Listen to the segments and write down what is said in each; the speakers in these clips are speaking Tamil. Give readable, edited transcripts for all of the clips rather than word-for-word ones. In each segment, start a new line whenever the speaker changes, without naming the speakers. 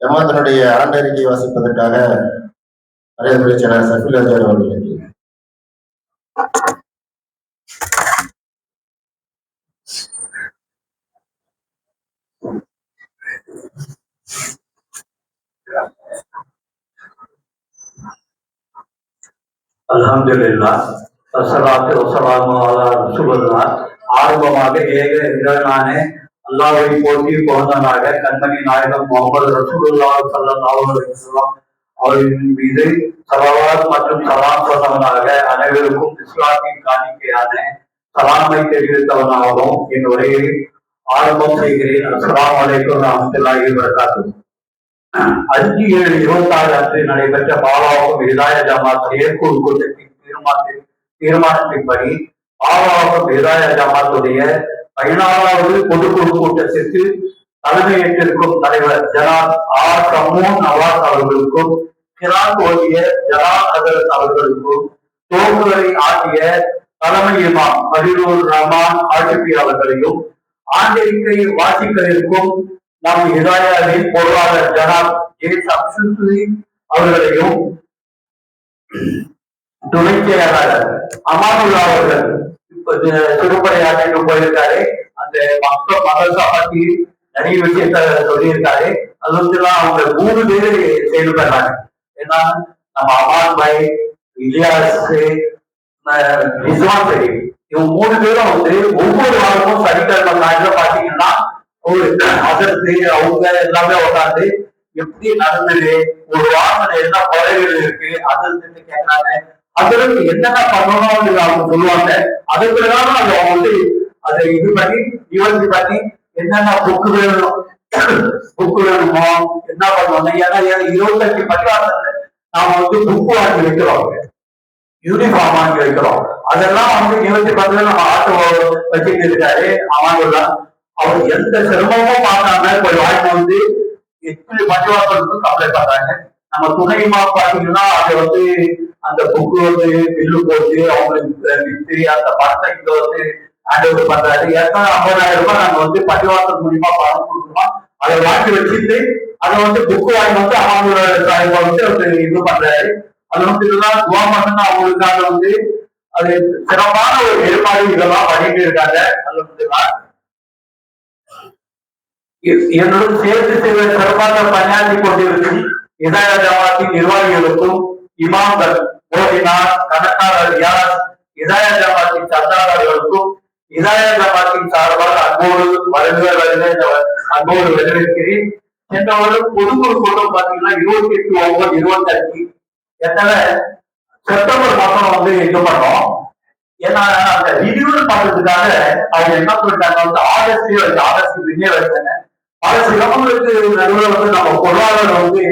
ஜமாத்தினுடைய ஆண்டறிக்கையை வாசிப்பதற்காக மரியாதை செயலர் சஃபில் அஜார் அவர்களுக்கு.
அல்ஹம்துலில்லாஹ் வஸ்ஸலாத்து வஸ்ஸலாமு அலா ரசூலில்லாஹ். ஆரம்பமாக ஏக இறைவனான அல்லாஹ்வை போற்றி புகழ்ந்தவனாக கண்மணி நாயகம் முகமது ரசூலுல்லாஹி ஸல்லல்லாஹு அலைஹி வஸல்லம் அவர்களின் மீது ஸலவாத் மற்றும் சலாம் சொன்னவனாக அனைவருக்கும் இஸ்லாத்தின் காணிக்கையான சலாமை தெரிவித்தவனாகவும் என் உரையை ஆரம்பம் செய்கிறேன். அஸ்ஸலாமு அலைக்கும் வரஹ்மத்துல்லாஹி வபரகாத்துஹு. 5/7/26 அன்று நடைபெற்ற பாபாவும் ஹிதாய ஜமாத் செயற்குழு கூட்டத்தின் தீர்மானத்தின்படி பாபாவும் ஹிதாய ஜமாத்துடைய 16வது பொதுக்குழு கூட்டத்திற்கு தலைமையேற்றிருக்கும் தலைவர் ஜனாப் ஆர் கமூன் நவாஸ் அவர்களுக்கும், கிராத் ஓதிய ஜனாப் ஹசரத் அவர்களுக்கும், துவக்குரை ஆகிய தலைமை இமாம் மஹிரூர் ரஹ்மான் ஆஷிபி அவர்களையும், ஆண்டறிக்கை வாசிக்க இருக்கும் நம் ஹிதாயாவின் பொருளாளர் ஜனாப் அவர்களையும், துணை செயலாளர் அமானுல்லா அவர்கள் திருப்படையாற்றிட்டு போயிருக்காரு. அந்த மதரசா பத்தி நிறைய விஷயத்த சொல்லியிருக்காரு. அது வந்து அவங்க 3 பேரு செயல்படுறாங்க. ஏன்னா நம்ம அமான் பாய், இலியாஸ், ரிஸ்வான் சரி, இவங்க 3 பேரும் வந்து ஒவ்வொரு வாரமும் சனிக்கிழமை நாட்டில பாத்தீங்கன்னா ஒரு அதற்கு அவங்க எல்லாமே உட்காந்து எப்படி நடந்தது, ஒரு வாரம் என்ன குறைகள் இருக்கு அதற்கு கேட்கறாங்க. அதற்கு என்னென்ன பண்ணணும்னு அவங்க சொல்லுவாங்க. அதுக்குதான் அவங்க வந்து அதை இது பண்ணி நிவர்த்தி பண்ணி என்னென்ன புக்கு வேணும் என்ன பண்ணுவாங்க. ஏன்னா 25 பள்ளிவாசல் நாம வந்து புக்கு வாங்கி வைக்கிறோம், யூனிஃபார்ம் வாங்கி வைக்கிறோம். அதெல்லாம் வந்து நிவர்த்தி பண்றது நம்ம ஆட்டோ வச்சுட்டு இருக்காரு அவங்கெல்லாம். அவர் எந்த சிரமமும் பார்க்காம போய் வாங்கி வந்து எப்படி பள்ளிவாசலுக்கு சப்ளை பண்றாங்க. நம்ம துணைமா பாத்தீங்கன்னா அதை வந்து அந்த புக்கு வந்து பில்லு போட்டு அவங்களுக்கு வித்து அந்த பணத்தை இங்க வந்து ஹேண்ட் ஓவர் பண்றாரு. ஏற்கனவே 50,000 ரூபாய் நாங்க வந்து பள்ளிவாசல் மூலியமா பணம் கொடுக்குறோம். அதை வாங்கி வச்சுட்டு அதை வந்து புக்கு வாங்கி வந்து அவங்களோட வந்து அவர் இது பண்றாரு. அது வந்து இதெல்லாம் துவா பண்ணா அவங்களுக்காக வந்து அது சிறப்பான ஒரு ஏற்பாடு இதெல்லாம் பண்ணிட்டு இருக்காங்க. அது வந்து என்னுடன் சேர்த்து செய்த சிறப்பாக பணியாற்றி கொண்டிருக்கும் ஹிதாய ஜமாத்தின் நிர்வாகிகளுக்கும், இமாம்கள், மோதினார், கணக்காளர் யாஸ், ஹிதாய ஜமாத்தின் சந்தாதாரர்களுக்கும் ஹிதாய ஜமாத்தின் சார்பாக அன்போடு அன்போடு வரவேற்கிறேன். சென்ற வருடம் பொதுக்குழு கூட்டம் பாத்தீங்கன்னா 28/9/25 எத்தனை செப்டம்பர் மாசம் வந்து இது பண்ணோம். ஏன்னா அந்த ரினியூவல் பண்றதுக்காக அவங்க என்ன பண்ணிட்டாங்க வந்து ஆகஸ்ட் முன்னே வச்சாங்க. பல சிரமங்களுக்கு நடுவில் வந்து நம்ம பொருளாதாரம் வந்து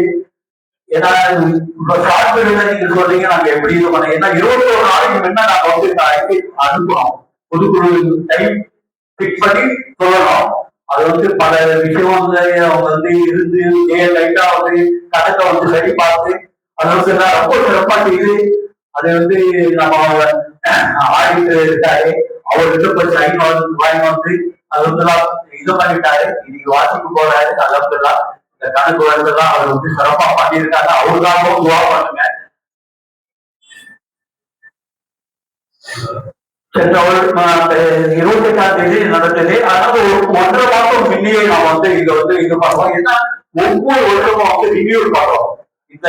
ஏன்னா சாஃப்ட்வேர் நீங்க சொல்றீங்க நாங்க எப்படி இது பண்ண. ஏன்னா 21 நாளைக்கு முன்ன நாங்க வந்து அனுப்புறோம். பொதுக்குழு டைம் பிக்ஸ் பண்ணி சொல்லணும். அது வந்து பல விஷயம் வந்து அவங்க வந்து இருந்து லைட்டா வந்து கணக்கை வந்து சரி பார்த்து அது வந்து ரொம்ப சிறப்பா செய்து அதை வந்து நம்ம ஆடிட்டு இருக்காரு. அவர்கிட்ட போய் சைன் வாங்கி வந்து அது வந்து இது பண்ணிட்டாரு. இன்னைக்கு வாசிக்கு போறாரு. அலமதுல்லா இந்த கணக்கு வருதெல்லாம் அவர் வந்து சிறப்பா பண்ணியிருக்காங்க. அவருக்காகவும் துவா பண்ணுங்க. சென்ற 28ஆம் தேதி நடந்தது. அதனால ஒரு 1.5 மாசம் முன்னே நம்ம வந்து இங்க வந்து இது பண்ணுவோம். ஏன்னா ஒவ்வொரு வருஷமும் வந்து ரினியூவல் பண்றோம். இந்த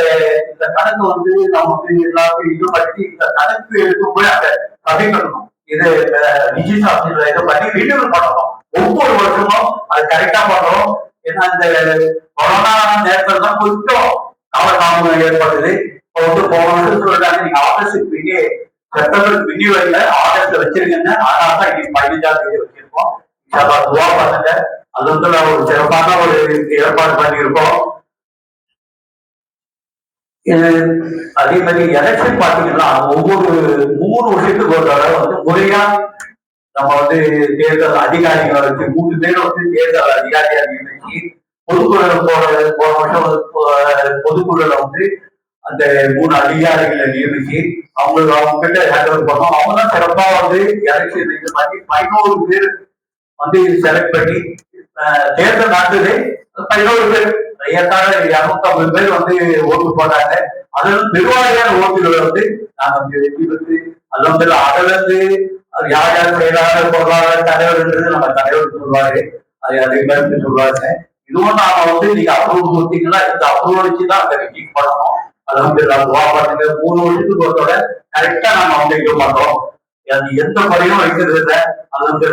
கணக்கு வந்து நமக்கு எல்லாத்தையும் இது பண்ணி இந்த கணக்கு எடுத்து போய் அங்க சமைக்கணும். இது ரிஜிஸ்டர் ஆஃபீஸ்ல இதை பண்ணி ரினியூவல் பண்ணணும். ஒவ்வொரு வருஷமும் அது கரெக்டா பண்றோம். ஏன்னா இந்த கொரோனா நேரத்துல தான் கொஞ்சம் காலதாமதம் ஏற்படுது. இப்போ வந்து போன வருஷம் சொல்றாங்க நீங்க ஆகஸ்ட் பின்னே செப்டம்பர் பின்னி வரல ஆகஸ்ட்ல வச்சிருக்கேன்னு. ஆனால் தான் இன்னைக்கு 15ஆம் தேதி வச்சிருக்கோம். துவா பண்ணுங்க. அது வந்து ஒரு சிறப்பான ஒரு ஏற்பாடு பண்ணியிருக்கோம். அதே மாதிரி எலெக்ஷன் பாத்தீங்கன்னா ஒவ்வொரு 3 வருஷத்துக்கு ஒரு தடவை வந்து முறையா நம்ம வந்து தேர்தல் அதிகாரிகளை வச்சு 3 பேர் வந்து தேர்தல் அதிகாரியா நியமிச்சு பொதுக்குழு போன வருஷம் பொதுக்குழுல வந்து அந்த 3 அதிகாரிகளை நியமிச்சு அவங்க கிட்ட ஹேண்ட் பண்ணோம். அவங்க தான் சிறப்பா வந்து எலெக்ஷன் இது பண்ணி 11 பேர் வந்து செலக்ட் பண்ணி தேர்தல் நடந்தது. 11 பேர் ஏற்காடு 250 பேர் வந்து ஓட்டு போட்டாங்க. அதுல பெருவாரியான ஓட்டுகளை வந்து நாங்க வந்து வெற்றி பெற்று அதுல இருந்து யார் யார் செயலாளர் பொருளாளர் தலைவர்ன்றது நம்ம தலைவர் சொல்லுவாரு, அதே மாதிரி சொல்லுவாங்க. இதுவும் நாம வந்து நீங்க அப்ரூவ் கொடுத்தீங்கன்னா இந்த அப்ரூவ் வச்சுதான் அந்த மீட்டிங் பண்ணணும். அது வந்து துவா பண்ணுங்க. 3 வருஷத்துக்கு ஒருத்தோட கரெக்டா நம்ம வந்து இது பண்றோம். அது எந்த முறையும் வைக்கிறது இல்லை. அது வந்து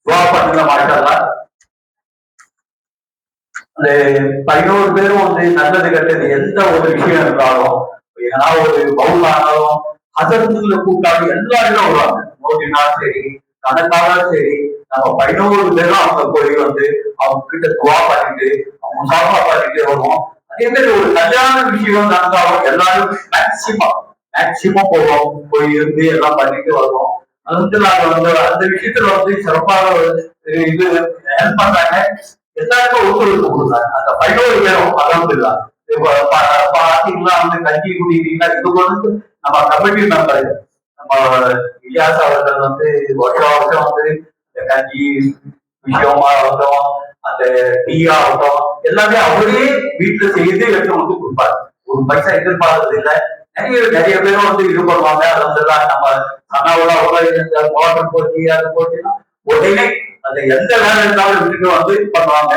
துவா பண்ணுங்க மாட்டாதான். அந்த 11 பேரும் வந்து நல்லது கெட்டது எந்த ஒரு விஷயம் இருந்தாலும் ஏன்னா ஒரு பவுலானாலும் அதற்குள்ள கூட்டாளி எல்லாருமே வருவாங்க. மோதினாலும் சரி கணக்காலும் சரி நம்ம 11 பேரும் அவங்க போய் வந்து அவங்க கிட்ட துவா பண்ணிட்டு அவங்க சாப்பா பண்ணிட்டு வருவோம். அதே மாதிரி ஒரு கல்யாண விஷயம் நடந்தாலும் எல்லாரும் மேக்சிமம் போவோம், போய் இருந்து எல்லாம் பண்ணிட்டு வருவோம். அது வந்து நாங்க வந்து அந்த விஷயத்துல வந்து சிறப்பாக இது ஹெல்ப் பண்றாங்க. எல்லாருக்கும் ஒத்துழைப்பு கொடுத்தாங்க. அந்த 11 பேரும் அலமதுல்லா. இப்ப பாத்தீங்கன்னா வந்து கட்சி குடிக்கிறீங்களா இது வந்து நம்ம கமிட்டி மெம்பர் நம்ம இலியாஸ் அவர்கள் வந்து வருஷம் வந்து இந்த கட்சி விஷயமா ஆகட்டும் அந்த டீ ஆகட்டும் எல்லாமே அவரே வீட்டுல செய்து எடுத்து வந்து கொடுப்பாரு. ஒரு பைசா எதிர்பார்க்கறது இல்லை. நிறைய பேரும் வந்து இது பண்ணுவாங்க. அதெல்லாம் நம்ம சனாவெல்லாம் மோட்டர் போச்சு அது போச்சுன்னா உடனே அந்த எந்த வேலை இருந்தாலும் வீட்டுக்கு வந்து பண்ணுவாங்க.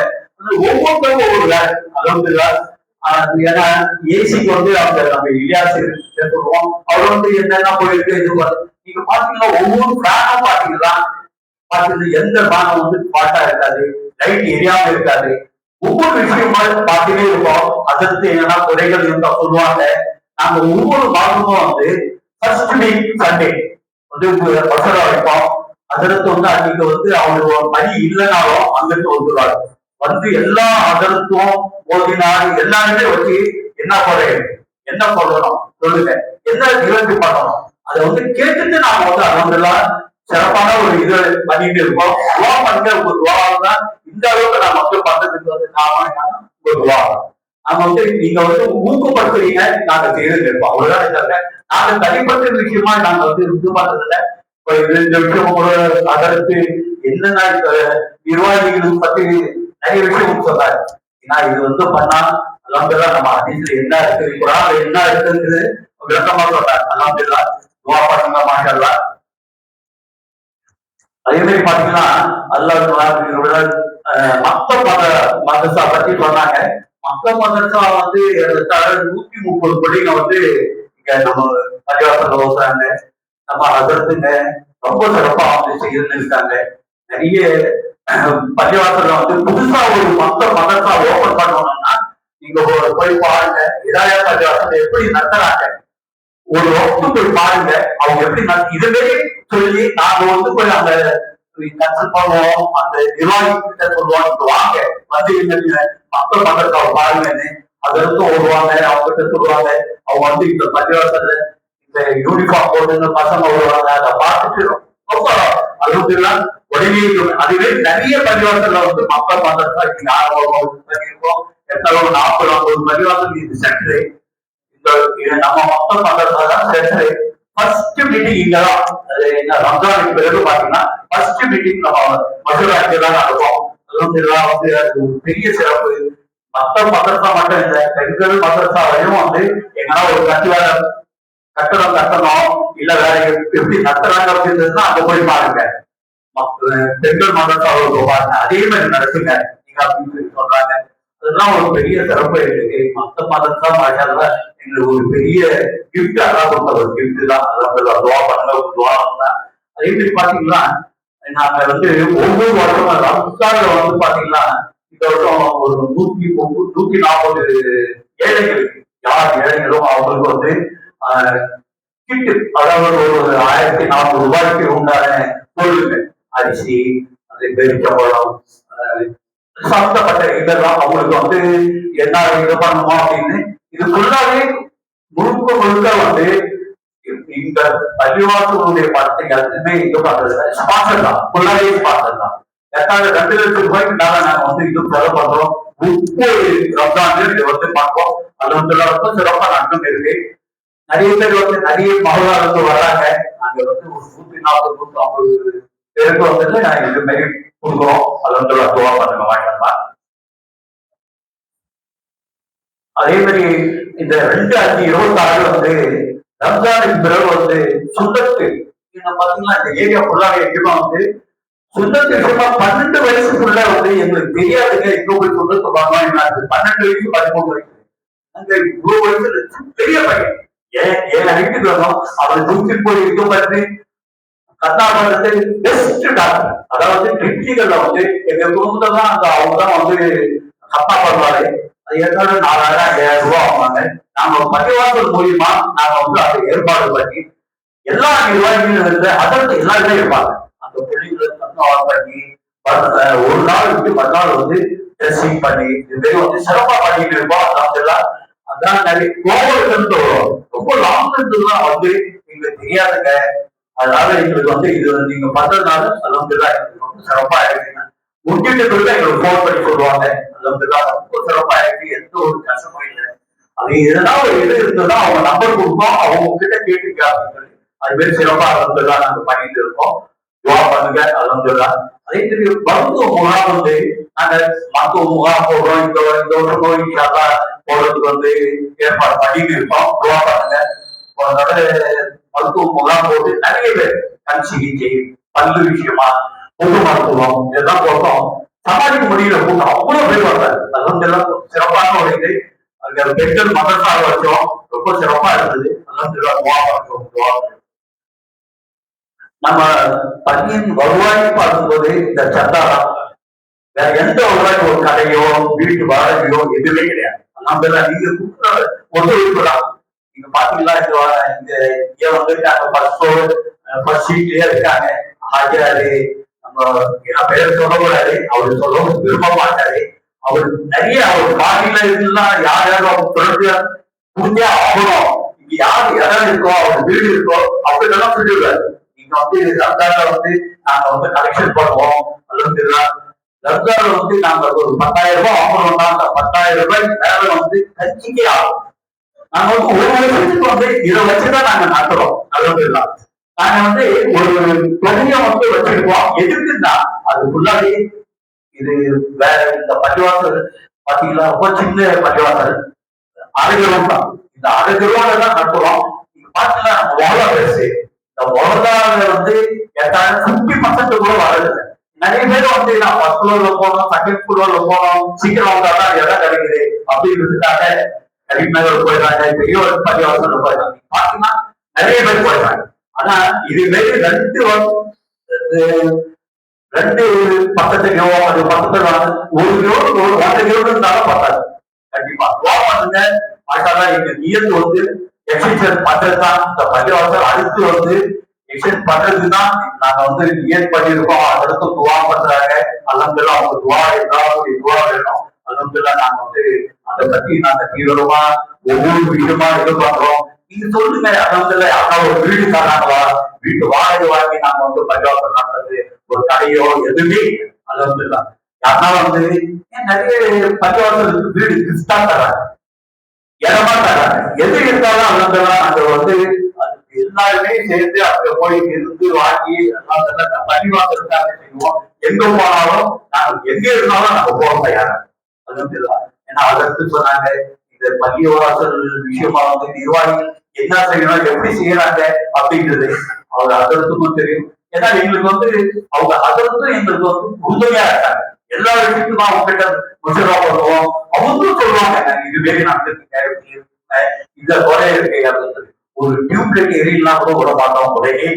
ஒவ்வொருத்தருக்கும் ஒவ்வொரு வேலை. அலமதுல்லா. ஏன்னா ஏசிக்கு வந்து அவங்க நம்ம இலியாஸ் சொல்லுவோம். அவர் வந்து என்னென்ன போயிருக்கு இது நீங்க பாத்தீங்கன்னா ஒவ்வொரு பிராணம் பாத்தீங்கன்னா எந்த பானம் வந்து பாட்டா இருக்காது, லைட் எரியாம இருக்காது. ஒவ்வொரு விஷயமா பார்த்துட்டே இருப்போம். அதற்கு என்னன்னா குறைகள் இருந்தா சொல்லுவாங்க. நாங்க ஒவ்வொரு மாதமும் வந்து ஃபர்ஸ்ட் வீக் சண்டே வந்து பசரா வைப்போம். அதற்கு வந்து அன்னைக்கு வந்து அவங்க பணி இல்லைனாலும் அங்கிட்டு வந்துடுவாங்க. வந்து எல்லா அதற்கும் ஓதினார் எல்லாருமே வச்சு என்ன சொல்லணும் சொல்லுங்க, என்ன நிகழ்ச்சி பண்ணணும் அதை வந்து கேட்டுட்டு நாம வந்து அதெல்லாம் சிறப்பான ஒரு இது பண்ணிட்டு இருக்கோம். துவா பண்ணுங்க. உங்க துவாதான் இந்த அளவுக்கு நான் மக்கள் பண்றதுக்கு வந்து காரணம் உங்க துவா. நம்ம வந்து நீங்க வந்து ஊக்கப்படுத்துறீங்க, நாங்க செய்து இருப்போம். அவ்வளவுதான் தவிர நாங்க தனிப்பட்ட விஷயமா நாங்க வந்து இது பண்றதில்ல. இந்த விஷயம் கூட அதற்கு என்னென்ன நிர்வாகிகள் பத்தி நிறைய விஷயம் சொல்றாரு. ஏன்னா இது வந்து பண்ணா அலமதுல்லா நம்ம அதிசல என்ன இருக்கு குரான்ல என்ன இருக்குன்னு விளக்கமா சொல்றாரு. அலமதுல்லா துவா பண்ணுங்க மாஷல்லா. அதே மாதிரி பாத்தீங்கன்னா அல்லாஹ் மத்த மதரசா பத்தி சொன்னாங்க. மத்த மதரசா வந்து 130 பள்ளிங்க வந்து இங்க நம்ம பள்ளிவாசல் ஓசுறாங்க. நம்ம அதற்குங்க ரொம்ப சிறப்பா வந்து செய்யணும்னு இருக்காங்க. நிறைய பள்ளிவாசல்ல வந்து புதுசா ஒரு மதரசா ஓபன் பண்ணணும்னா நீங்க போய் பாருங்க. இதாயா பள்ளிவாசல் எப்படி நடத்துறாங்க ஒரு வகுப்பு போய் பாருங்க. அவங்க எப்படி இதுவே சொல்லி நாங்க வந்து போய் அந்த கன்சல்ட் பண்ணுவோம். அந்த நிர்வாகிகிட்ட சொல்லுவாங்க வாங்க வந்து மக்கள் மன்றத்தை பாருங்கன்னு. அதற்கு வருவாங்க. அவங்க கிட்ட சொல்லுவாங்க. அவங்க வந்து இந்த பள்ளிவாசல்ல இந்த யூனிஃபார்ம் போட்டு பசங்க வருவாங்க. அதை பார்த்துட்டு ரொம்ப அதுலாம் உடனே அதுவே நிறைய பள்ளிவாசல்ல வந்து மக்கள் மன்றத்தை இங்க ஆரம்பம் எத்தனை 40-50 பள்ளிவாசல் இது சென்று நம்ம மக்கள் பண்றதுதான் ஃபர்ஸ்ட் மீட்டிங் இங்கதான். அது என்ன ரம்ஜானுக்கு பிறகு பாத்தீங்கன்னா ஃபர்ஸ்ட் மீட்டிங் நம்ம மதுராட்சி தான் நடக்கும். அதெல்லாம் வந்து அது ஒரு பெரிய சிறப்பு. மத்த மதரசா மட்டும் இல்லை, பெண்கள் மதரசாவையும் வந்து எங்கன்னா ஒரு கட்டடம் கட்டணும் இல்ல வேற எப்படி நடத்துறாங்க அப்படின்றதுதான் அங்க போய் பாருங்க. பெண்கள் மதரசாவை பாருங்க. அதே மாதிரி நடத்துங்க நீங்க அப்படின்னு சொல்லி சொல்றாங்க. அதெல்லாம் ஒரு பெரிய சிறப்பு இருக்கு. மத்த மதரசா மாஷால்லா எங்களுக்கு ஒரு பெரிய கிஃப்ட் அதான் கொடுத்த ஒரு கிஃப்ட் தான். துவா பண்ண ஒரு துவா தான். அதே மாதிரி பாத்தீங்கன்னா நாங்க வந்து ஒவ்வொரு வருஷமும் ரம்ஜான்ல வந்து பாத்தீங்கன்னா இந்த வருஷம் ஒரு 140 ஏழைகள் யார் ஏழைகளோ அவங்களுக்கு வந்து கிட்டு அதாவது ஒரு 1400 ரூபாய்க்கு உண்டான பொருளுங்க அரிசி அது பெருச்சம்பழம் சம்பந்தப்பட்ட இதெல்லாம் அவங்களுக்கு வந்து என்ன இது பண்ணணுமோ அப்படின்னு இது ஃபுல்லாவே முழுக்க வந்து இந்த பள்ளிவாசலுடைய படத்தை எதுவுமே இது பண்றது ஸ்பான்சர் தான். ஃபுல்லாவே ஸ்பான்சர் தான். 2 லட்சம் ரூபாய்க்கு மேல நாங்க வந்து இது செலவு பண்றோம். 30 ரம்ஜான் இது வந்து பார்ப்போம். அது வந்து ரொம்ப சிறப்பா நன்மை இருக்கு. நிறைய பேர் வந்து நிறைய மகளாருக்கு வர்றாங்க. நாங்க வந்து ஒரு 140-150 பேருக்கு வந்து நாங்க இது மாதிரி கொடுக்குறோம். அது வந்து துவா பண்ணுங்க வாங்கலாம். அதே மாதிரி இந்த 2/5/26 வந்து ரம்ஜானுக்கு பிறகு வந்து சுண்ணத்து பாத்தீங்கன்னா இந்த ஏரியா ஃபுல்லாவே எங்கேயுமா வந்து சுண்ணத்து விஷயமா 12 வயசுக்குள்ள வந்து எங்களுக்கு தெரியாதுங்க. இங்க போய் சுண்ணத்து வாங்கலாம் என்ன 12 வயசு 13 வயசு அங்க இவ்வளவு வயசுல பெரிய பையன் என் வீட்டுக்கு வந்தோம். அவரை தூக்கிட்டு போய் இது பண்ணி கர்நாடகத்து பெஸ்ட் டாக்டர், அதாவது கிட்னிகள்ல வந்து எங்க குடும்பத்துல தான் அந்த அவங்க தான் வந்து கத்தா பண்ணுவாரு. அது ஏற்கனவே 4000-5000 ரூபாய் ஆகுவாங்க. நாங்க பள்ளிவாசல் மூலியமா நாங்க வந்து அதை ஏற்பாடு பண்ணி எல்லா நிர்வாகிகளும் இருந்து அதற்கு எல்லாருமே இருப்பாங்க. அந்த பிள்ளைங்களை தன்னால் பண்ணி ஒரு நாள் விட்டு மறுநாள் வந்து ட்ரெஸ்ஸிங் பண்ணி இது மாதிரி வந்து சிறப்பா பண்ணிட்டு இருப்போம். அதெல்லாம் அதான் நிறைய கோவம் ரொம்ப லாங் தான் வந்து எங்களுக்கு தெரியாதுங்க. அதனால எங்களுக்கு வந்து இது நீங்க பண்றதுனால அலமதுல்லா எங்களுக்கு ரொம்ப சிறப்பா இருக்குங்க. முடிஞ்சிட்டு பிறகு எங்களுக்கு போன் பண்ணி சொல்லுவாங்க அலமதுல்லா ரொம்ப சிறப்பா இருக்கு, எந்த ஒரு கஷ்டமும் இல்லை. அது எதனா ஒரு இது இருந்ததுன்னா அவங்க நம்பர் கொடுப்போம், அவங்க கிட்ட கேட்டுக்க அப்படின்னு சொல்லி அது மாதிரி சிறப்பா அலமதுல்லா நாங்க பண்ணிட்டு இருக்கோம். துவா பண்ணுங்க அலமதுல்லா. அதே மாதிரி மருத்துவ முகாம் வந்து நாங்க மருத்துவ முகாம் போடுறோம். இந்த வருஷம் நோய்க்காக போடுறதுக்கு வந்து ஏற்பாடு பண்ணிட்டு இருக்கோம். துவா பண்ணுங்க. மருத்துவ முகாம் போட்டு நிறைய பேர் கண் சிகிச்சை, பல்லு விஷயமா, பொது மருத்துவம் இதெல்லாம் போட்டோம். சமாளிக்க முடியல கூட்டம் அவ்வளவு பேர் வந்தார். அது வந்து எல்லாம் சிறப்பான ஒரு இது. அங்க பெண்கள் மதரசாக வச்சோம், ரொம்ப சிறப்பா இருந்தது. நம்ம பள்ளியின் வருவாய் பார்க்கும்போது இந்த சந்தாரம் வேற எந்த வருவாய் ஒரு கடையோ வீட்டு வாடகையோ எதுவுமே கிடையாது. நம்ம நீங்க ஒத்துழைப்பு தான். நீங்க பாத்தீங்களா இந்த இங்க வந்துட்டாங்க பஸ் சீட்லயே இருக்காங்க. ஆஜராரு நம்ம பெயர் சொல்லக்கூடாது, அவரு சொல்ல விரும்ப மாட்டாரு. அவர் நிறைய அவர் பாட்டில இருந்துலாம் யார் யாரும் அவங்க தொடர்ந்து புரிஞ்சே ஆகணும். இங்க யாரு இடம் இருக்கோ அவர் வீடு இருக்கோ அப்படிலாம் சொல்லிடுவாரு. நீங்க வந்து ரம்ஜான்ல வந்து நாங்க வந்து கலெக்ஷன் பண்ணுவோம். ரம்ஜான்ல வந்து நாங்க ஒரு 10,000 ரூபாய் வாங்கணும்னா அந்த 10,000 ரூபாய் மேல வந்து கட்சிக்கே ஆகும். நாங்க வந்து ஒரு வருஷத்துக்கு வந்து இதை வச்சுதான் நாங்க நடத்துறோம். அலமதுல்லா நாங்க வந்து ஒரு தொகையை வந்து வச்சிருக்கோம். எதுக்குன்னா அது ஃபுல்லாவே இது வேற இந்த பள்ளிவாசல் பாத்தீங்களா ரொம்ப சின்ன பள்ளிவாசல், அரைகிரௌண்ட் தான். இந்த அரைகிரௌண்ட்ல தான் நடத்துறோம். நீங்க பாத்தீங்கன்னா நம்ம மொழா பெருசு. இந்த மொழால வந்து 50% கூட வரது. நிறைய பேர் வந்து நான் ஃபர்ஸ்ட் ஃப்ளோர்ல போனோம், செகண்ட் ஃப்ளோர்ல போனோம், சீக்கிரம் வந்தாதான் இடம் கிடைக்குது அப்படின்றதுக்காக கரீம்நகர் போயிடுறாங்க, பெரிய ஒரு பள்ளிவாசல் போயிடுறாங்க. பாத்தீங்கன்னா நிறைய பேர் போயிடுறாங்க. ஆனா இது மாரி ரெண்டு பக்கத்துலயோ அது பக்கத்துல ஒரு கிலோமீட்டர் 1.5 கிலோமீட்டர் இருந்தாலும் பத்தாது. கண்டிப்பா துவா பண்ணுங்க. மாஷாஅல்லா எங்க நியத்து வந்து எக்ஸ்டென்ஷன் பண்றதுதான். இந்த பள்ளிவாசல் அடுத்து வந்து எக்ஸ்டென்ட் பண்றதுதான் நாங்க வந்து நியத் பண்ணிருக்கோம். அடுத்து துவா பண்றாங்க. அல்ஹம்துலில்லாஹ் அவங்க துவா எல்லாருடைய துவா வேணும். அல்ஹம்துலில்லாஹ் நாங்க வந்து அதை பத்தி நாங்க தீவிரமா ஒவ்வொரு விஷயமா இது பண்றோம். நீங்க சொல்லுங்க அல்ஹம்துலில்லாஹ் யாரா ஒரு வீடு தராங்களா, வீட்டு வாடகை வாங்கி நாங்க வந்து பள்ளிவாசல் நடந்தது ஒரு கடையோ எதுவுமே அல்ஹம்துலில்லாஹ். யாரா வந்து நிறைய பள்ளிவாசல் வீடு கிறிஸ்தா தராங்க, இடமா தராங்க. எது இருந்தாலும் அல்ஹம்துலில்லாஹ் நாங்க வந்து எல்லாருமே சேர்ந்து அங்க போய் இருந்து வாங்கி பள்ளிவாசலுக்காக செய்வோம். எங்க போனாலும் நாங்க எங்க இருந்தாலும் நாங்க போக தயாரா அல்ஹம்துலில்லாஹ். ஏன்னா அதற்கு சொன்னாங்க இந்த பள்ளிவாசல் விஷயமா வந்து நிர்வாகிகள் என்ன செய்யணும் எப்படி செய்யறாங்க அப்படின்றது அவங்க அதற்கும் தெரியும். ஏன்னா எங்களுக்கு வந்து அவங்க அதற்கும் எங்களுக்கு வந்து உறுதுணையா இருக்காங்க. எல்லா விஷயத்துக்கும் அவங்க கிட்ட முஷரா பண்ணுவோம். அவங்களும் சொல்லுவாங்க இது மாரி நடந்துருக்கு, இந்த குறை இருக்கு அப்படின்னு. ஒரு டியூப் லைட் எரியலாம் கூட விட மாட்டோம், உடனே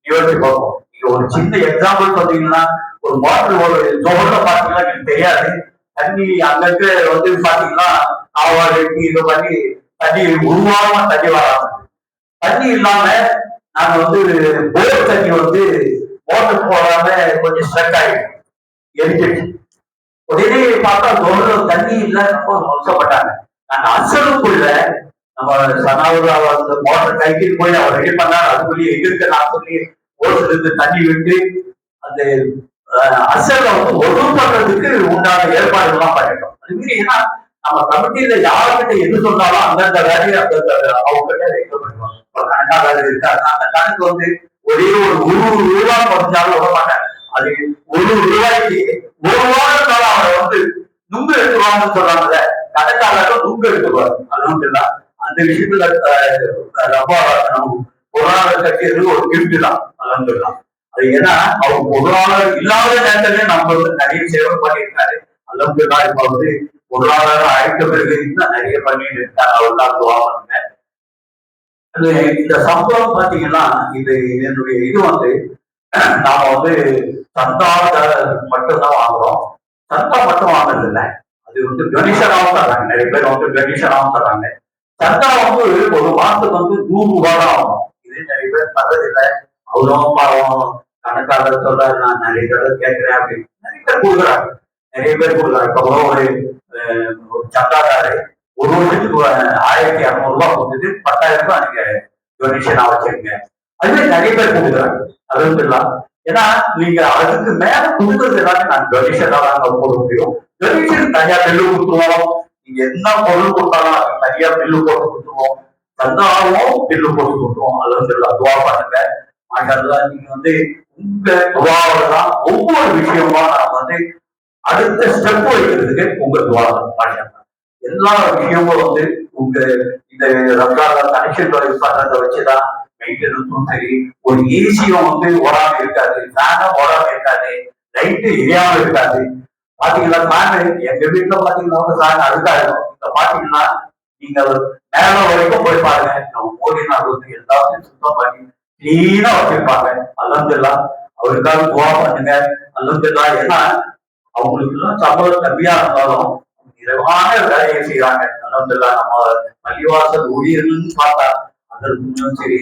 யோசிச்சு பார்ப்போம். நீங்க ஒரு சின்ன எக்ஸாம்பிள் பாத்தீங்கன்னா ஒரு வாட்டர் ஒரு ஜோர்ல பாத்தீங்கன்னா எனக்கு தெரியாது, தண்ணி அங்கங்க வந்து பாத்தீங்கன்னா ஆவாடு இது பண்ணி தண்ணி உருவாம தண்ணி வராம தண்ணி இல்லாம நாங்க வந்து போர் தண்ணி வந்து மோட்டர் போடாம கொஞ்சம் ஸ்ட்ரக் ஆயிடும், எரிஞ்சிடுச்சு. உடனே பார்த்தா ஜோர்ல தண்ணி இல்ல, ரொம்ப மோசப்பட்டாங்க. நாங்க அசலுக்குள்ள நம்ம சனாவுல அந்த மோட்டர் கைக்கு போய் அவர் ரெடி பண்ணாரு. அதுக்குள்ளேயே எங்கிருக்க நான் சொல்லி ஓட்டுல இருந்து தண்ணி விட்டு அந்த அசல வந்து ஒழுங்கு பண்றதுக்கு உண்டான ஏற்பாடுகள்லாம் பண்ணிட்டோம். அது மாதிரி ஏன்னா நம்ம கமிட்டியில யாருக்கிட்ட எது சொன்னாலும் அந்தந்த வேலையை அந்த அவங்க கிட்ட ரெக்கமெண்ட் பண்ணுவாங்க. கணக்கா வேலை இருக்காது, அந்த கணக்கு வந்து ஒரே ஒரு ரூபாய் குறைஞ்சாலும் விட மாட்டாங்க. அது ரூபாய்க்கு ஒரு வாரத்தால அவரை வந்து நுங்கு எடுத்துருவாங்கன்னு சொல்றாங்கல்ல, கணக்காளர்கள் நுங்கு புக் எடுத்துருவார். அல்ஹம்துலில்லாஹ் அந்த விஷயத்துல ரொம்ப பொருளாதார கட்சியது ஒரு கிஃப்ட் தான். அல்ஹம்துலில்லாஹ் அது ஏன்னா அவர் பொருளாதாரம் இல்லாத நேரத்திலே நம்ம வந்து நிறைய சேவை பண்ணியிருக்காரு. அல்ஹம்துலில்லாஹ் இப்ப வந்து பொருளாதாரம் அழைக்க பிறகு இன்னும் நிறைய பண்ணிட்டு இருக்காங்க. அவர் தான் துவா பண்ணுங்க. இந்த சம்பளம் பாத்தீங்கன்னா இது என்னுடைய இது வந்து நாம வந்து சந்தா மட்டும்தான் வாங்குறோம். சந்தா மட்டும் வாங்குறது இல்லை, அது வந்து டொனேஷனாவும் தர்றாங்க. நிறைய பேர் வந்து டொனேஷனாவும் தர்றாங்க. சந்தா வந்து ஒரு மாசத்துக்கு வந்து 100 ரூபாய் தான் ஆகும். இது நிறைய பேர் தர்றதில்லை. அவரும் பாவம் கணக்காளர் சொல்றாரு, நான் நிறைய தடவை கேட்கிறேன் அப்படின்னு நிறைய பேர் கொடுக்குறாங்க. நிறைய பேர் கொடுக்குறாங்க. இப்போ ஒரு சந்தாதாரு ஒரு வருஷத்துக்கு 1200 ரூபாய் கொடுத்துட்டு 10,000 ரூபாய் நீங்க டொனேஷனா வச்சிருங்க. அதுவே நிறைய பேர் கொடுக்குறாங்க. அல்ஹம்துலில்லாஹ் ஏன்னா நீங்க அதுக்கு மேல கொடுக்கறது எல்லாமே நான் டொனேஷனா தாங்க போட முடியும். டொனேஷன் தனியா பில்லு கொடுத்துருவோம். நீங்க என்ன பொருள் கொடுத்தாலும் அது தனியா பில்லு போட்டு கொடுத்துருவோம். சந்தாவும் பில்லு போட்டு கொடுத்துருவோம். அல்ஹம்துலில்லாஹ் துவா பண்ணுங்க. மாஷாஅல்லாஹ் நீங்க வந்து உங்க துவாவில தான் ஒவ்வொரு விஷயமா நான் வந்து அடுத்த ஸ்டெப் வைக்கிறதுக்கு உங்க துவா மாஷாஅல்லாஹ் எல்லா விஷயமும் வந்து உங்க இந்த ரம்ஜான்ல கனெக்ஷன் பண்றதை வச்சுதான் மெயின்டெனன்ஸும் சரி, ஒரு ஏசியும் வந்து ஓடாம இருக்காது, ஃபேனும் ஓடாம இருக்காது, லைட்டு எரியாம இருக்காது. பாத்தீங்கன்னா ஃபேனு எங்க வீட்டுல பாத்தீங்கன்னா ஃபேன் அழுக்காயிடும். இப்ப பாத்தீங்கன்னா நீங்க மேல வரைக்கும் போய் பாருங்க, நம்ம மோடி நாடு வந்து எல்லாத்தையும் சுத்தம் பண்ணி கிளீனா வச்சிருப்பாங்க. அல்ஹம்துலில்லாஹ் அவருக்காக துவா பண்ணுங்க. அல்ஹம்துலில்லாஹ் ஏன்னா அவங்களுக்கு எல்லாம் சம்பளம் கம்மியா இருந்தாலும் நிறைவான வேலையை செய்யறாங்க. அல்ஹம்துலில்லாஹ் நம்ம பள்ளிவாசல் ஊழியர்கள்னு பார்த்தா அதற்கும் சரி,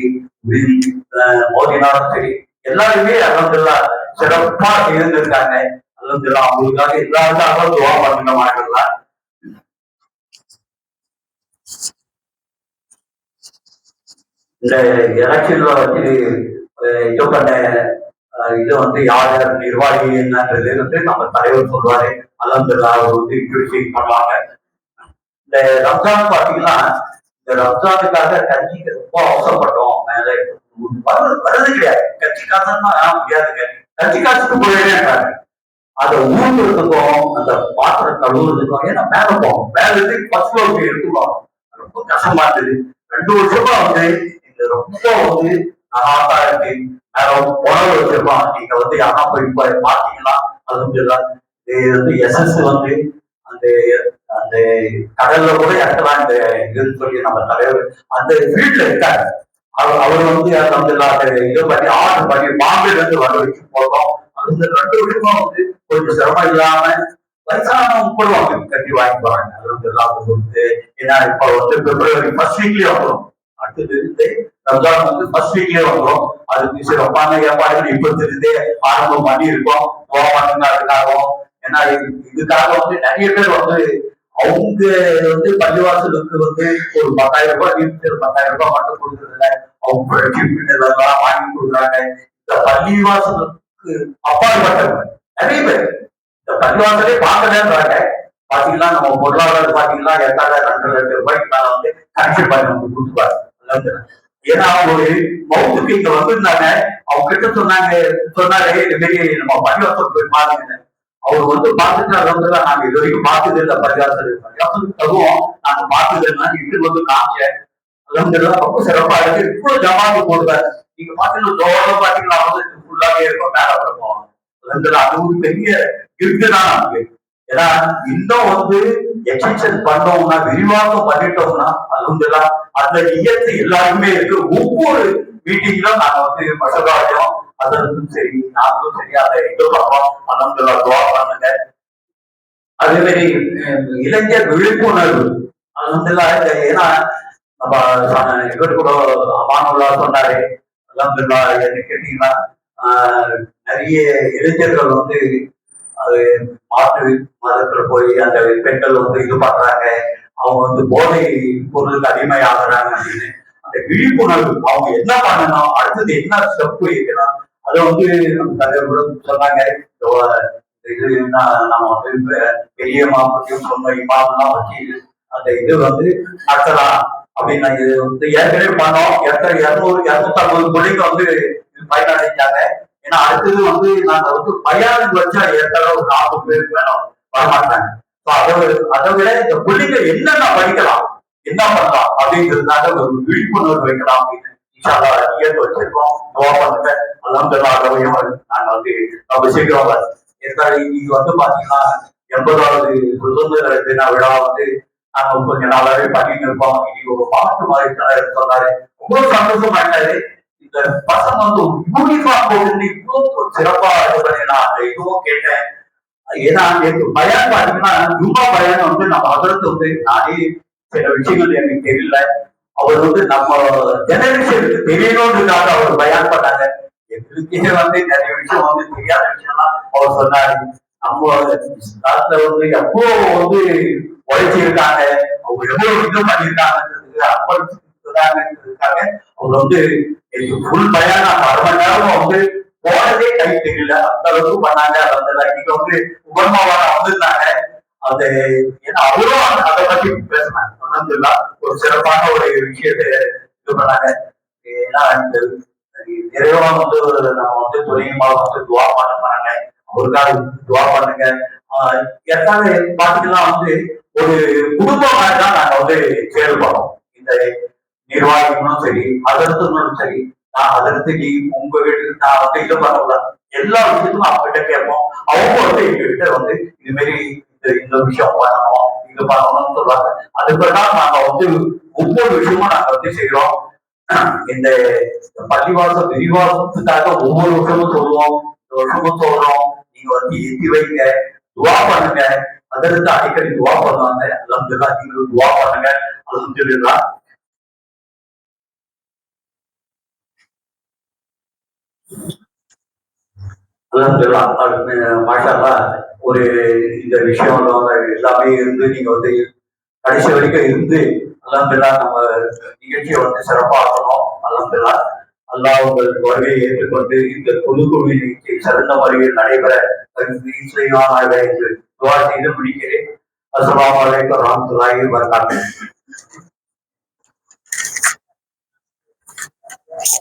மோதினாலும் சரி, எல்லாருமே அல்ஹம்துலில்லாஹ் சிறப்பா இருந்திருக்காங்க. அல்ஹம்துலில்லாஹ் அவங்களுக்காக எல்லாருக்காக துவா பண்ணுங்க மாஷாஅல்லாஹ். இந்த எலெக்ஷன்ல வச்சு இது பண்ண இது வந்து யார் நிர்வாகி என்னன்றது வந்து நம்ம தலைவர் சொல்லுவாரு. அல்ஹம்துலில்லாஹ் அவர் வந்து இன்ட்ரோடியூஸ் பண்ணுவாங்க. இந்த ரம்ஜான் பாத்தீங்கன்னா இந்த ரம்ஜானுக்காக கட்சிக்கு ரொம்ப அவசரப்பட்டோம். மேல வர்றது கிடையாது. கட்சி காசுன்னா முடியாதுங்க. கட்சி காசுக்கு போயிட்டே இருக்காங்க. அதை ஊற்றுறதுக்கும் அந்த பாத்திரம் கழுவுறதுக்கும் ஏன்னா மேல போகும். மேல இருந்து ஃபர்ஸ்ட் ஃப்ளோர் எடுத்துக்கோம். ரொம்ப கஷ்டமா இருந்தது. 2 வருஷமா வந்து இந்த ரொம்ப வந்து நகாசா இருக்கு. மேல உணவு வச்சிருக்கோம். நீங்க வந்து யாரா போய் பாத்தீங்கன்னா அல்ஹம்துலில்லாஹ் இது வந்து எஸ்எஸ் வந்து அந்த அந்த கடல்ல கூட இறக்கலாம் இந்த இதுன்னு சொல்லி நம்ம தலைவர் அந்த ஃபீல்ட்ல இருக்காரு. அவர் வந்து அல்ஹம்துலில்லாஹ் இது பண்ணி ஆர்டர் பண்ணி பாம்பேல இருந்து வர வச்சு போடுறோம். அந்த 2 வருஷமா வந்து கொஞ்சம் சிரமம் இல்லாம வயசானவங்க போடுவாங்க, கட்டி வாங்கி போறாங்க. அல்ஹம்துலில்லாஹ் சொல்லிட்டு ஏன்னா இப்ப வந்து பிப்ரவரி ஃபர்ஸ்ட் வீக்லயே வந்துடும். அடுத்தது இருந்து ரம்ஜான் வந்து ஃபர்ஸ்ட் வீக்லயே வந்துடும். அதுக்கு சிறப்பான ஏற்பாடுகள் இப்ப இருந்தே ஆரம்பம் பண்ணி இருக்கோம். அதுக்காகவும் ஏன்னா இதுக்காக வந்து நிறைய பேர் வந்து அவங்க வந்து பள்ளிவாசலுக்கு வந்து ஒரு 10,000 ரூபாய் 10,000 ரூபாய் மட்டும் கொடுக்கறதில்ல, அவங்க எல்லாம் வாங்கி கொடுக்குறாங்க. இந்த பள்ளிவாசலுக்கு அப்பாற்பட்டவங்க நிறைய பேர் இந்த பள்ளிவாசலே பார்க்கலன்றாங்க. பாத்தீங்கன்னா நம்ம பொருளாதாரம் பாத்தீங்கன்னா 8,000 2,00,000 ரூபாய்க்கு மேல வந்து கனெக்ஷன் பண்ணி அவங்க கொடுத்துருவாங்க. ஏன்னா ஒரு மவுத்துக்கு இங்க வந்திருந்தாங்க. அவங்க கிட்ட சொன்னாரு இது மாரி நம்ம பள்ளிவாசல் போய் பாருங்க. அவர் வந்து பார்த்துட்டு நாங்க இது வரைக்கும் பார்த்தது இல்லை. பள்ளிவாசலுக்கு தருவோம், நாங்க பார்த்ததுன்னா இட்டு வந்து காமிச்சேன். அல்ஹம்துலில்லாஹ் ரொம்ப சிறப்பா இருக்கு. இவ்வளவு ஜமாத்து போடுறாரு. நீங்க பாத்தீங்கன்னா தோட பாத்தீங்கன்னா வந்து ஃபுல்லாவே இருக்கும், மேல இருக்கும். அது ஒரு பெரிய இருக்குதான் நமக்கு. ஏன்னா இன்னும் வந்து எக்ஸ்டென்ஷன் பண்ணோம்னா விரிவாக்கம் பண்ணிட்டோம்னா அல்ஹம்துலில்லாஹ் அந்த இயற்கை எல்லாருமே இருக்கு. ஒவ்வொரு மீட்டிங்லும் நாங்க வந்து மசகாயம் அதற்கும் சரி நாங்களும் சரி அதை எதிர்பார்ப்போம். அல்ஹம்துலில்லாஹ் துவா பண்ணுங்க. அதே மாதிரி இளைஞர் விழிப்புணர்வு அல்ஹம்துலில்லாஹ் ஏன்னா நம்ம இவர் கூட அமானுல்லா சொன்னாரு. அல்ஹம்துலில்லாஹ் என்ன கேட்டீங்கன்னா நிறைய இளைஞர்கள் வந்து அது மாற்று மதத்துல போய் அந்த பெண்கள் வந்து இது பண்றாங்க, அவங்க வந்து போதை பொருளுக்கு அடிமை ஆகுறாங்க அப்படின்னு அந்த விழிப்புணர்வு அவங்க என்ன பண்ணணும், அடுத்தது என்ன ஸ்டெப் வைக்கணும் அதை வந்து நம்ம தலைவர் சொன்னாங்க. இது நம்ம வந்து பெரிய மாப்பத்தையும் சொன்ன இமாம்லாம் வச்சு அந்த இது வந்து நடத்தலாம் அப்படின்னு இது வந்து ஏற்கனவே பண்ணோம். 250 பிள்ளைங்க வந்து பயனடைஞ்சாங்க. ஏன்னா அடுத்தது வந்து நாங்க வந்து பயானுக்கு வச்சா ஏற்கனவே ஒரு 40 பேருக்கு வேணும் வரமாட்டாங்க. அதை விட இந்த பிள்ளைங்க என்னென்ன படிக்கலாம், என்ன பண்ணலாம் அப்படிங்கிறதுனால ஒரு விழிப்புணர்வு வைக்கலாம் அப்படின்னு இயற்கை வச்சிருக்கோம். துவா பண்ணுங்க. அல்ஹம்துலில்லாஹ் நாங்க வந்து நம்ம சீக்கிரம் இது வந்து பாத்தீங்கன்னா 80வது சுதந்திர தின விழா வந்து நாங்க கொஞ்ச நாளாவே பண்ணிட்டு இருக்கோம். இன்னைக்கு ஒரு பாட்டு மாதிரி சொன்னாரு, ரொம்ப சந்தோஷமா இருந்தாரு. இந்த பசங்க வந்து யூனிஃபார்ம் போட்டு இவ்வளவு சிறப்பா இது பண்ணி நான் அந்த இதுவும் கேட்டேன். ஏன்னா எனக்கு பயம் பாத்தீங்கன்னா ஜும்மா பயம் வந்து நம்ம அதற்கு வந்து நானே சில விஷயங்கள் எனக்கு தெரியல. அவர் வந்து நம்ம ஜெனரேஷனுக்கு தெரியணும்ன்றதுக்காக அவர் பயான் பண்ணாங்க. எங்களுக்கே வந்து நிறைய விஷயம் வந்து தெரியாத விஷயம்லாம் அவர் சொன்னாரு. நம்ம காலத்துல வந்து எப்போ வந்து உழைச்சிருக்காங்க, அவங்க எவ்வளவு இது பண்ணிருக்காங்கன்றதுக்கு அர்ப்பணிச்சிருக்காங்கன்றதுக்காக அவர் வந்து ஃபுல் பயான் 1/2 மணி நேரம் வந்து போனதே கை தெரியல, அந்த அளவுக்கு பண்ணாங்க. இன்னைக்கு வந்து உபர்மாவான வந்திருந்தாங்க. அது ஏன்னா அவரும் அதை பத்தி பேசினாங்க. ஒரு சிறப்பான ஒரு விஷயத்தை இது பண்ணாங்க. ஏன்னா இந்த நிறைவா வந்து நம்ம வந்து துணையுமா வந்து துவா பண்ண போறாங்க. அவருக்காக துவா பண்ணுங்க. எத்தனை பாத்தீங்கன்னா வந்து ஒரு குடும்பம் மாதிரிதான் நாங்க வந்து செயல்படுறோம். இந்த நிர்வாகிகளும் சரி, அதர்த்தங்களும் சரி, நான் அதற்கு நீ உங்க வீட்டுக்கு நான் வந்து இது பண்ணக்கூடாது, எல்லா விஷயத்துக்கும் அவங்க கிட்ட கேட்போம். அவங்க வந்து எங்க கிட்ட வந்து இது மாதிரி இந்த விஷயம் பண்ணணும், இது பண்ணணும்னு சொல்லுவாங்க. அதுக்கெல்லாம் நாங்க வந்து ஒவ்வொரு விஷயமும் நாங்க வந்து செய்யறோம். இந்த பள்ளிவாச விரிவாசத்துக்காக ஒவ்வொரு வருஷமும் சொல்லுவோம், இந்த வருஷமும் சொல்றோம். நீங்க வந்து எத்தி வைங்க, துவா பண்ணுங்க. அதற்கு அடிக்கடி துவா பண்ணுவாங்க. அல்ஹம்துலில்லாஹ் நீங்களும் துவா பண்ணுங்க. அல்ஹம்துலில்லாஹ் மாஷாஅல்லாஹ் ஒரு இந்த விஷயம் எல்லாமே இருந்து நீங்க வந்து கடைசி வரைக்கும் இருந்து அல்ஹம்துலில்லாஹ் நம்ம நிகழ்ச்சியை வந்து சிறப்பாக்கணும். அல்ஹம்துலில்லாஹ் அல்லாஹ் உங்கள் வருகையை ஏற்றுக்கொண்டு இந்த பொதுக்குழு நிகழ்ச்சி சிறந்த முறையில் நடைபெற செய்வானாக என்று துவா செய்து முடிக்கிறேன். அஸ்ஸலாமு அலைக்கும் வரஹ்மத்துல்லாஹி வபரகாத்துஹு.